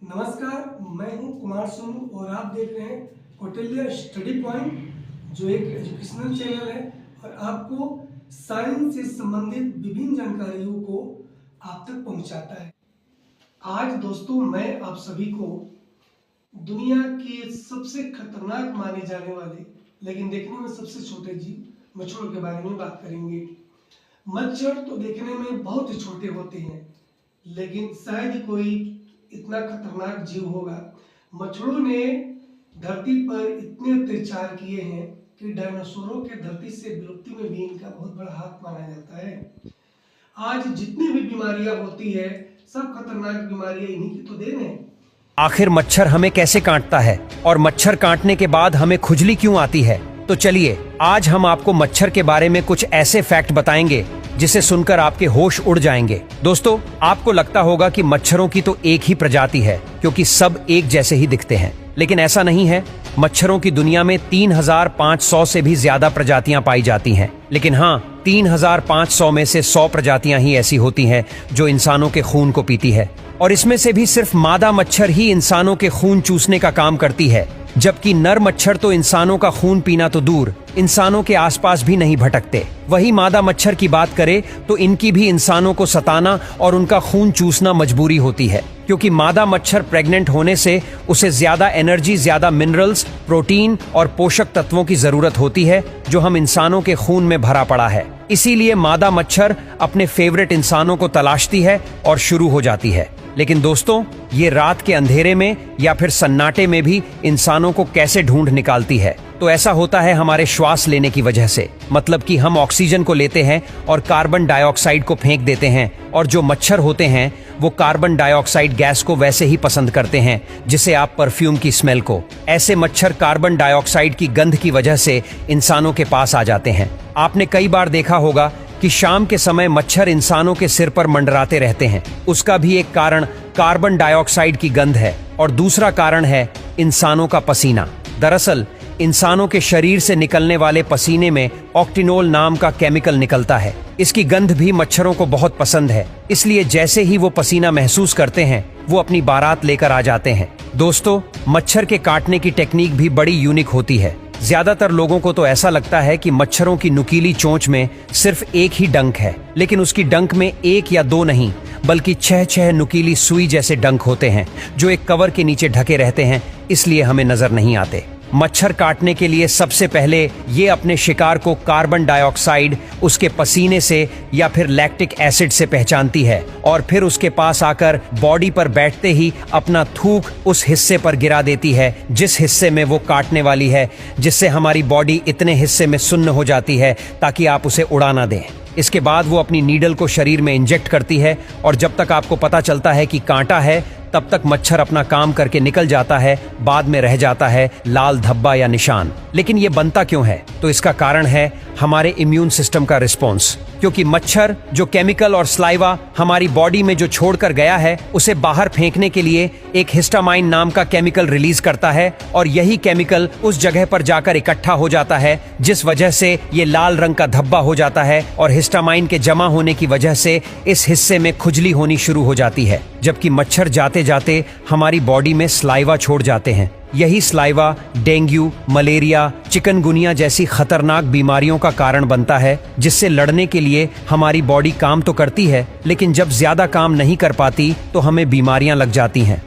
नमस्कार, मैं हूं कुमार सोनू और आप देख रहे हैं कौटिल्य स्टडी पॉइंट, जो एक एजुकेशनल चैनल है और आपको साइंस से संबंधित विभिन्न जानकारियों को आप तक पहुंचाता है। आज दोस्तों मैं आप सभी को दुनिया के सबसे खतरनाक माने जाने वाले लेकिन देखने में सबसे छोटे जीव मच्छरों के बारे में बात करेंगे। मच्छर तो देखने में बहुत ही छोटे होते हैं, लेकिन शायद कोई इतना खतरनाक जीव होगा। मच्छरों ने धरती पर इतने अत्याचार किए हैं कि डायनासोरों के धरती से विलुप्ति में भी इनका बहुत बड़ा हाथ माना जाता है। आज जितनी भी बीमारियां होती है, सब खतरनाक बीमारियां इन्हीं की तो देन है। आखिर मच्छर हमें कैसे काटता है और मच्छर काटने के बाद हमें खुजली क्यों आती है? तो चलिए आज हम आपको मच्छर के बारे में कुछ ऐसे फैक्ट बताएंगे जिसे सुनकर आपके होश उड़ जाएंगे। दोस्तों, आपको लगता होगा कि मच्छरों की तो एक ही प्रजाति है क्योंकि सब एक जैसे ही दिखते हैं, लेकिन ऐसा नहीं है। मच्छरों की दुनिया में 3500 से भी ज्यादा प्रजातियां पाई जाती हैं, लेकिन हाँ, 3500 में से 100 प्रजातियां ही ऐसी होती हैं जो इंसानों के खून को पीती है, और इसमें से भी सिर्फ मादा मच्छर ही इंसानों के खून चूसने का काम करती है, जबकि नर मच्छर तो इंसानों का खून पीना तो दूर, इंसानों के आसपास भी नहीं भटकते। वही मादा मच्छर की बात करें तो इनकी भी इंसानों को सताना और उनका खून चूसना मजबूरी होती है, क्योंकि मादा मच्छर प्रेग्नेंट होने से उसे ज्यादा एनर्जी, ज्यादा मिनरल्स, प्रोटीन और पोषक तत्वों की जरूरत होती है जो हम इंसानों के खून में भरा पड़ा है। इसीलिए मादा मच्छर अपने फेवरेट इंसानों को तलाशती है और शुरू हो जाती है। लेकिन दोस्तों, ये रात के अंधेरे में या फिर सन्नाटे में भी इंसानों को कैसे ढूंढ निकालती है? तो ऐसा होता है हमारे श्वास लेने की वजह से। मतलब कि हम ऑक्सीजन को लेते हैं और कार्बन डाइऑक्साइड को फेंक देते हैं, और जो मच्छर होते हैं वो कार्बन डाइऑक्साइड गैस को वैसे ही पसंद करते हैं जिसे आप परफ्यूम की स्मेल को। ऐसे मच्छर कार्बन डाइऑक्साइड की गंध की वजह से इंसानों के पास आ जाते हैं। आपने कई बार देखा होगा कि शाम के समय मच्छर इंसानों के सिर पर मंडराते रहते हैं। उसका भी एक कारण कार्बन डाइऑक्साइड की गंध है और दूसरा कारण है इंसानों का पसीना। दरअसल इंसानों के शरीर से निकलने वाले पसीने में ऑक्टिनोल नाम का केमिकल निकलता है। इसकी गंध भी मच्छरों को बहुत पसंद है, इसलिए जैसे ही वो पसीना महसूस करते हैं वो अपनी बारात लेकर आ जाते हैं। दोस्तों, मच्छर के काटने की टेक्निक भी बड़ी यूनिक होती है। ज्यादातर लोगों को तो ऐसा लगता है कि मच्छरों की नुकीली चोंच में सिर्फ एक ही डंक है, लेकिन उसकी डंक में एक या दो नहीं बल्कि 6 नुकीली सुई जैसे डंक होते हैं जो एक कवर के नीचे ढके रहते हैं, इसलिए हमें नजर नहीं आते। मच्छर काटने के लिए सबसे पहले ये अपने शिकार को कार्बन डाइऑक्साइड, उसके पसीने से या फिर लैक्टिक एसिड से पहचानती है, और फिर उसके पास आकर बॉडी पर बैठते ही अपना थूक उस हिस्से पर गिरा देती है जिस हिस्से में वो काटने वाली है, जिससे हमारी बॉडी इतने हिस्से में सुन्न हो जाती है ताकि आप उसे उड़ा ना दें। इसके बाद वो अपनी नीडल को शरीर में इंजेक्ट करती है, और जब तक आपको पता चलता है कि कांटा है तब तक मच्छर अपना काम करके निकल जाता है। बाद में रह जाता है लाल धब्बा या निशान। लेकिन ये बनता क्यों है? तो इसका कारण है हमारे इम्यून सिस्टम का रिस्पॉन्स, क्योंकि मच्छर जो केमिकल और स्लाइवा हमारी बॉडी में जो छोड़कर गया है उसे बाहर फेंकने के लिए एक हिस्टामाइन नाम का केमिकल रिलीज करता है, और यही केमिकल उस जगह पर जाकर इकट्ठा हो जाता है जिस वजह से ये लाल रंग का धब्बा हो जाता है, और हिस्टामाइन के जमा होने की वजह से इस हिस्से में खुजली होनी शुरू हो जाती है। जबकि मच्छर जाते जाते हमारी बॉडी में स्लाइवा छोड़ जाते हैं। यही स्लाइवा डेंगू, मलेरिया, चिकनगुनिया जैसी खतरनाक बीमारियों का कारण बनता है, जिससे लड़ने के लिए हमारी बॉडी काम तो करती है, लेकिन जब ज्यादा काम नहीं कर पाती तो हमें बीमारियां लग जाती हैं।